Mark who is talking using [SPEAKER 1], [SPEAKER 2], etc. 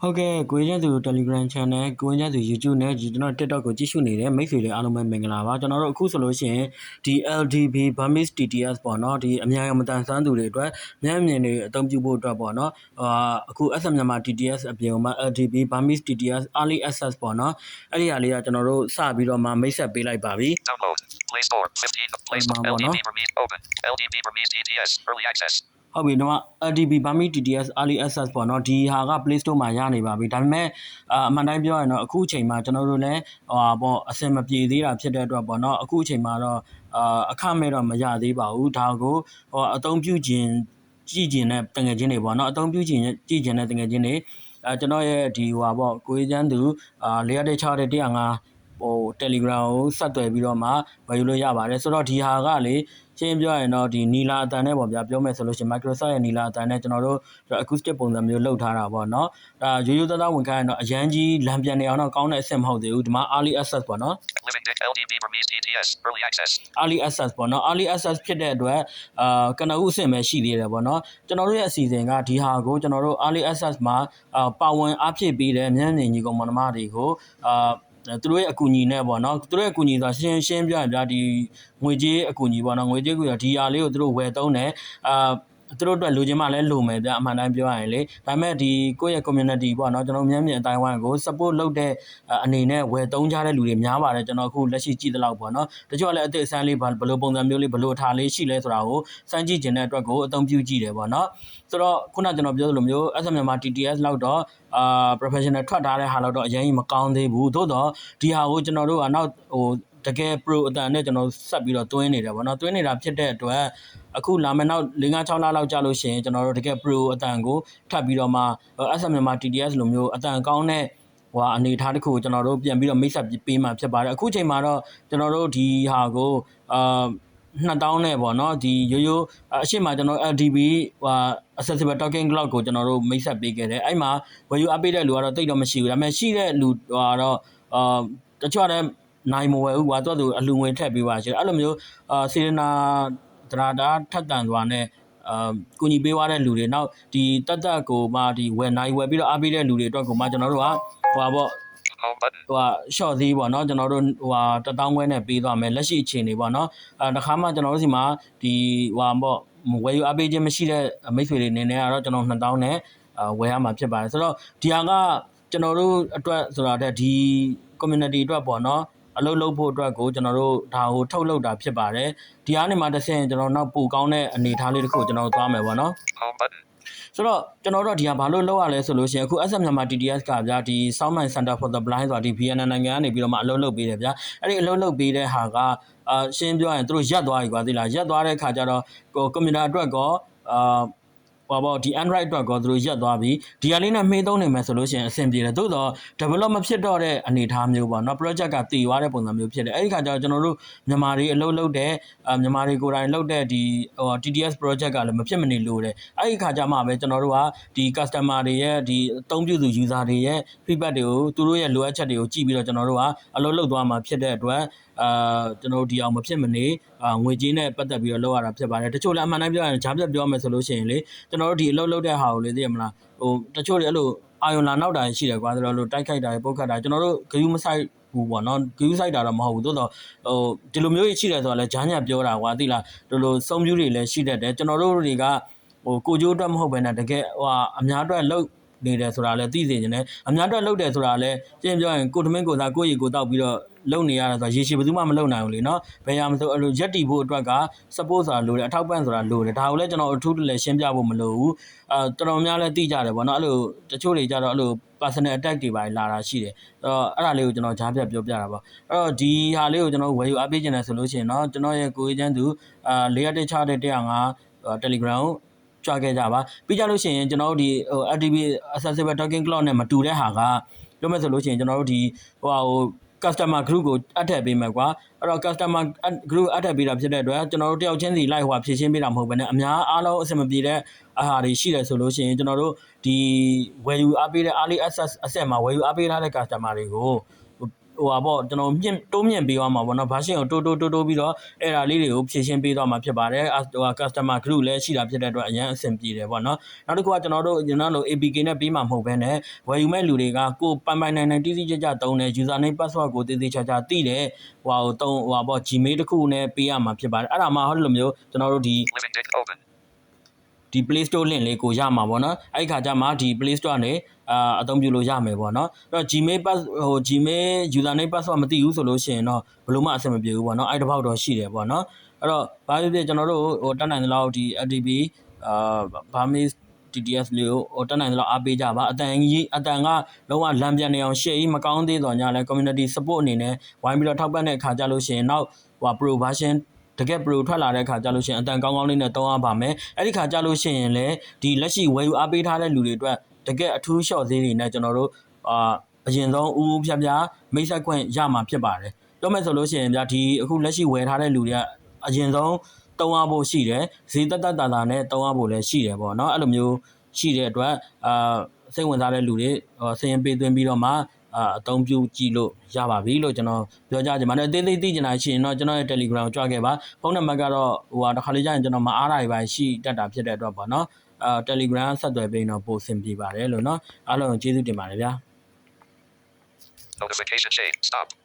[SPEAKER 1] ဟုတ်ကဲ့ကိုရင်းသူ Telegram Channel ကိုရင်းသူ YouTube နဲ့ကျွန်တော် TikTok ကိုကြည့်ရှုနေတဲ့မိတ်ဆွေတွေအားလုံးပဲမင်္ဂလာပါကျွန်တော်တို့အခုဆိုလို့ရှိရင်ဒီ LDB Burmese TTS ပေါ့နော်ဒီအများအမတန်ဆန်းသူတွေအတွက်မျက်မြင်တွေအသုံးပြုဖို့အတွက်ပေါ့နော်အခု SM မြန်မာ TTS အပြင်မှာ LDB Burmese TTS Early Access ပေါ့နော်အဲ့ဒီဟာလေးကကျွန်တော်တို့စပြီးတော့မှမိတ်ဆက်ပေးလိုက်ပါပြီ
[SPEAKER 2] Download Play Store 15 Play Store LDB Burmese Open LDB Burmese TTS Early Access
[SPEAKER 1] ဟုတ်ပြီတော့ LDB Burmese TTS Early Access ပေါ့နော်ဒီဟာက Play Store မှာရနေပါပြီဒါပေမဲ့အမှန်တိုင်းပြောရရင်တော့အခုအချိန်မှာကျွန်တော်တို့လည်းပေါ့အဆင်မပြေသေးတာဖြစ်တဲ့အတွက်ပေါ့နော်အခုအချိန်မှာတော့အခမဲ့တော့မရသေးပါဘူးဒါကိုအသုံးပြုခြင်းကြည့်ခြင်းနဲ့တငယ်ချင်းတွေပေါ့နော်အသုံးပြုခြင်းကြည့်ခြင်းနဲ့တငယ်ချင်းတွေကျွန်တော်ရဲ့ဒီပေါ့ကိုကြီးချမ်းသူ416 105ဟို Telegram ကိုဆက်သွယ်ပြီးတော့မှဝယ်ယူလို့ရပါတယ်ဆိုတော့ဒီဟာကလေရှင်းပြောရင်တော့ဒီနီလာအတန်နဲ့ပေါ့ဗျာပြောမယ်ဆိုလို့ရှိရင် Microsoft ရဲ့နီလာအတန်နဲ့ကျွန်တော်တို့ acoustic ပုံစံမျိုးလုပ်ထားတာပေါ့နော်ဒါရိုးရိုးသားသားဝင်ခိုင်းရင်တော့အရန်ကြီးလမ်းပြန်နေအောင်တော့ကောင်းတဲ့အဆင့်မဟုတ်သေးဘူးဒီမှာ early access ပေါ့နော်
[SPEAKER 2] Living Dick LDB Burmese TTS Early Access
[SPEAKER 1] early access ပေါ့နော် early access ဖြစ်တဲ့အတွက်ကနဦးအဆင့်ပဲရှိသေးတယ်ပေါ့နော်ကျွန်တော်တို့ရဲ့အစီအစဉ်ကဒီဟာကိုကျွန်တော်တို့ early access မှာပါဝင်အားဖြည့်ပေးတဲ့မျက်မြင်ညီကောင်မနမတွေကိုသူတို့ရဲ့အကူအညီနဲ့ပေါ့နော်သူတို့ရဲ့အကူအညီဆိုရှင်းပြရင်ဗျာဒီငွေကြေးအကူအညီပေါ့နော်ငွေကြေးကူဒီအားလေးကိုသူတို့ဝယ်သုံးတယ်သူတို့အတွက်လူချင်းမှလည်းလိုမယ်ဗျအမှန်တိုင်းပြောရရင်လေဒါပေမဲ့ဒီကိုယ့်ရဲ့ community ပေါ့နော်ကျွန်တော်မျက်မြင်အတိုင်းဝိုင်းကို support လုပ်တဲ့အနေနဲ့ဝယ်သုံးကြတဲ့လူတွေများပါတယ်ကျွန်တော်အခုလက်ရှိကြည့်သလောက်ပေါ့နော်တချို့ကလည်းအသက်အဆန်းလေးဘယ်လိုပုံစံမျိုးလေးဘယ်လိုအထားလေးရှိလဲဆိုတာကိုစမ်းကြည့်ခြင်းတဲ့အတွက်ကိုအသုံးပြုကြည့်တယ်ပေါ့နော်ဆိုတော့ခုနကျွန်တော်ပြောသလိုမျိုး SM မြန်မာ TTS လောက်တော့professional ထွက်ထားတဲ့ဟာလောက်တော့အရင်ကြီးမကောင်းသေးဘူးသို့တော့ဒီဟာကိုကျွန်တော်တို့ကနောက်တကယ် pro အတန်နဲ့ကျွန်တော်ဆက်ပြီးတော့တွင်းနေတယ်ပေါ့နော်တွင်းနေတာဖြစ်တဲ့အတွက်အခုလာမယ့်နောက်5-6လလောက်ကြာလို့ရှိရင်ကျွန်တော်တို့တကယ် pro အတန်ကိုထပ်ပြီးတော့မှ SM မြန်မာ TTS လိုမျိုးအတန်ကောင်းတဲ့အနေထားတစ်ခုကိုကျွန်တော်တို့ပြန်ပြီးတော့မိတ်ဆက်ပေးမှာဖြစ်ပါတယ်အခုချိန်မှာတော့ကျွန်တော်တို့ဒီဟာကို2000နဲ့ပေါ့နော်ဒီရိုးရိုးအရှိမကျွန်တော် LDB accessible talking cloud ကိုကျွန်တော်တို့မိတ်ဆက်ပေးခဲ့တယ်အဲ့မှာဝယ်ယူအပ်ပေးတဲ့လူကတော့တိတ်တော့မရှိဘူးဒါပေမဲ့ရှိတဲ့လူကတော့တချို့လည်းနိုင်မဝယ်ဘူးသူကသူအလူငွေထည့်ပေးပါရှင်အဲ့လိုမျိုးစေရနာဒရာတာထက်တန်စွာနဲ့ကူညီပေးသွားတဲ့လူတွေနောက်ဒီတက်ကိုမှဒီဝယ်နိုင်ဝယ်ပြီးတော့အားပေးတဲ့လူတွေအတွက်ကိုမှကျွန်တော်တို့ကပေါ့short သေးပေါ့နော်ကျွန်တော်တို့1000ခွဲနဲ့ပေးသွားမယ်လက်ရှိအခြေအနေပေါ့နော်တခါမှကျွန်တော်တို့စီမှာဒီပေါ့ဝယ်ယူအားပေးခြင်းမရှိတဲ့မိတ်ဆွေတွေအနေနဲ့ကတော့ကျွန်တော်2000နဲ့ဝယ်ရမှာဖြစ်ပါတယ်ဆိုတော့ဒီဟာကကျွန်တော်တို့အတွက်ဆိုတာတဲ့ဒီ community အတွက်ပေါ့နော်အလုပ်လုပ်ဖို့အတွက်ကိုကျွန်တော်တို့ဒါကိုထုတ်လုပ်တာဖြစ်ပါတယ်ဒီအားနေမှာတစ်ဆင့်ကျွန်တော်နောက်ပိုကောင်းတဲ့အနေအထားလေးတစ်ခုကျွန်တော်သွားမယ်ပေါ့နော်ဆိုတော့ကျွန်တော်တို့ဒီဟာဘာလို့လုပ်ရလဲဆိုလို့ရှိရင်အခု SM မြန်မာ TTS ကဗျာဒီ Southman Center for the Blind ဆိုတာဒီ VN နိုင်ငံကနေပြီးတော့မှအလုပ်လုပ်ပေးတယ်ဗျာအဲ့ဒီအလုပ်လုပ်ပေးတဲ့ဟာကရှင်းပြောရင်သူတို့ရက်သွားပြီကွာသိလားရက်သွားတဲ့ခါကျတော့ကွန်ပျူတာအတွက်ကောဒီ Android အတွက်ကိုသူတို့ရက်သွားပြီဒီဟာလေးနဲ့မှီးသုံးနေမယ်ဆိုလို့ရှိရင်အဆင်ပြေတယ်သို့တော့ develop မဖြစ်တော့တဲ့အနေအထားမျိုးပေါ့နော် project ကတည်သွားတဲ့ပုံစံမျိုးဖြစ်တယ်အဲ့ဒီခါကျတော့ကျွန်တော်တို့မြန်မာတွေအလုပ်လုပ်တဲ့မြန်မာတွေကိုယ်တိုင်လုပ်တဲ့ဒီ TTS project ကလည်းမဖြစ်မနေလို့တယ်အဲ့ဒီခါကျမှပဲကျွန်တော်တို့ကဒီ customer တွေရဲ့ဒီအသုံးပြုသူ user တွေရဲ့ feedback တွေကိုသူတို့ရဲ့လိုအပ်ချက်တွေကိုကြည့်ပြီးတော့ကျွန်တော်တို့ကအလုပ်လုပ်သွားမှာဖြစ်တဲ့အတွက်ကျွန်တော်တို့ဒီအောင်မဖြစ်မနေငွေကြေးနဲ့ပတ်သက်ပြီးတော့လုပ်ရတာဖြစ်ပါတယ်တချို့လည်းအမှန်တိုင်းပြောရင်ဂျားပြတ်ပြောမယ်ဆိုလို့ရှိရင်လေကျွန်တော်တို့ဒီအလုပ်လုပ်တဲ့ဟာကိုလေသိရမလားတချို့တွေအဲ့လိုအာယုံလာနောက်တာရှိတယ်ကွာဆိုတော့တိုက်ခိုက်တာပုတ်ခတ်တာကျွန်တော်တို့ဂယူးမဆိုင်ဘူးပေါ့နော်ဂယူးဆိုင်တာတော့မဟုတ်ဘူးသို့တော့ဒီလိုမျိုးရှိတယ်ဆိုတော့လည်းဂျားညက်ပြောတာကွာသိလားဒီလိုစုံပြူးတွေလည်းရှိတတ်တယ်ကျွန်တော်တို့တွေကကိုကျိုးအတွက်မဟုတ်ဘဲနဲ့တကယ်အများအတွက်လုပ်နေတယ်ဆိုတာလည်းသိစေချင်တယ်အများအတွက်လုပ်တယ်ဆိုတာလည်းရှင်းပြောရင်ကိုထမင်းကိုသားကိုရီကိုတောက်ပြီးတော့လုံနေရတာဆိုတာရေရှည်ဘယ်သူမှမလုံနိုင်ဘူးလေနော်ဘယ်ရမဆိုအဲ့လိုရက်တီဖို့အတွက်က support ဆိုတာလိုတယ်အထောက်ပံ့ဆိုတာလိုတယ်ဒါကိုလည်းကျွန်တော်အထူးတလည်းရှင်းပြဖို့မလိုဘူးတော်တော်များလည်းသိကြတယ်ဗောနော်အဲ့လိုတချို့တွေကြတော့အဲ့လို personal attack တွေပါလာတာရှိတယ်အဲ့ဒါလေးကိုကျွန်တော်ဂျားပြတ်ပြောပြတာပါအဲ့တော့ဒီဟာလေးကိုကျွန်တော်ဝယ်ယူအားပေးခြင်းတယ်ဆိုလို့ရှိရင်เนาะကျွန်တော်ရဲ့ကိုအေးချမ်းသူ416 Telegram ကိုကြွားခဲ့ကြပါပြီးကြလို့ရှိရင်ကျွန်တော်တို့ဒီLDB accessible talking cloud နဲ့မတူတဲ့ဟာကပြောမယ်ဆိုလို့ရှိရင်ကျွန်တော်တို့ဒီcustomer group ကိုအပ်ထည့်ပေးမယ်ကွာအဲ့တော့ customer group အပ်ထည့်ပေးတာဖြစ်တဲ့အတွက်ကျွန်တော်တို့တယောက်ချင်းစီလိုက်ဖြည့်ရှင်းပေးတာမဟုတ်ဘဲနဲ့အများအားလုံးအဆင်မပြေတဲ့အာဟာတွေရှိတယ်ဆိုလို့ရှိရင်ကျွန်တော်တို့ဒီဝယ်ယူအားပေးတဲ့ early access အဆက်မှာဝယ်ယူအားပေးထားတဲ့ customer တွေကို ဟိုပါပေါ့ကျွန်တော်တိုးမြင့်ပေးသွားမှာပေါ့နော် version ကိုတိုးပြီးတော့အဲ့ဒါလေးတွေကိုဖြည့်ရှင်းပေးသွားမှာဖြစ်ပါတယ်ဟို customer group လည်းရှိတာဖြစ်တဲ့အတွက်အရင်အဆင်ပြေတယ်ပေါ့နော်နောက်တစ်ခုကကျွန်တော်တို့ APK နဲ့ပေးမှာမဟုတ်ဘဲနဲ့ဝယ်ယူမဲ့လူတွေကကိုပိုင်နိုင်တိတိကျကျသုံးတဲ့ username password ကိုတည်တည်ချာချာသိတဲ့ဟိုပါပေါ့ Gmail တစ်ခုနဲ့ပေးရမှာဖြစ်ပါတယ်အဲ့ဒါမှဟုတ်လို့မျိုးကျွန်တော်တို့ဒီ
[SPEAKER 2] Living Dick open.
[SPEAKER 1] ဒီ Play Store link လေးကိုရမှာပေါ့နော်အဲ့ခါကျမှဒီ Play Store နဲ့အသုံးပြုလို့ရမယ်ပေါ့နော်အဲ့တော့ Gmail username password မသိဘူးဆိုလို့ရှိရင်တော့ဘယ်လိုမှအဆင်မပြေဘူးပေါ့နော်အဲ့တစ်ပေါက်တော့ရှိတယ်ပေါ့နော်အဲ့တော့ဘာဖြစ်ဖြစ်ကျွန်တော်တို့ဟိုတက်နိုင်သလောက်ဒီ FTP Burmese TTS လေးကိုတက်နိုင်သလောက်အားပေးကြပါအတန်ကလုံးဝလမ်းပြန်နေအောင်ရှေ့ကြီးမကောင်းသေးတော့ညလဲ community support အနေနဲ့ဝိုင်းပြီးတော့ထောက်ပံ့တဲ့အခါကြလို့ရှိရင်နောက်ဟို pro version တကယ် pro ထွက်လာတဲ့ခါကြလို့ရှိရင်အတန်ကောင်းလေးနဲ့သုံးရပါမယ်အဲ့ဒီခါကြလို့ရှိရင်လည်းဒီလက်ရှိဝယ်ယူအားပေးထားတဲ့လူတွေအတွက်တကယ်အထူး short သေးတွေနဲ့ကျွန်တော်တို့အရင်ဆုံးဦးဖြားမိတ်ဆက်ခွင့်ရမှာဖြစ်ပါတယ်ပြောမယ်ဆိုလို့ရှိရင်ဗျာဒီအခုလက်ရှိဝယ်ထားတဲ့လူတွေကအရင်ဆုံးသုံးရဖို့ရှိတယ်ဈေးတက်တာနဲ့သုံးရဖို့လည်းရှိတယ်ပေါ့နော်အဲ့လိုမျိုးရှိတဲ့အတွက်စိတ်ဝင်စားတဲ့လူတွေစရင်ပေးသွင်းပြီးတော့မှအသုံးပြုကြည့်လို့ရပါပြီလို့ကျွန်တော်ပြောကြချင်ပါတယ်အသေးသိချင်တာရှိရင်တော့ကျွန်တော်ရဲ့ Telegram ကိုကြွခဲ့ပါဖုန်းနံပါတ်ကတော့ဟိုတစ်ခါလေးကြာရင်ကျွန်တော်မအားတာတွေပါရှိတတ်တာဖြစ်တဲ့အတွက်ပေါ့နော်Telegram ဆက်သွယ်ပေးတော့ပို့ဆင်ပြေပါတယ်လို့နော်အားလုံးကျေးဇူးတင်ပါတယ်ဗျာ
[SPEAKER 2] Notification shade. Stop.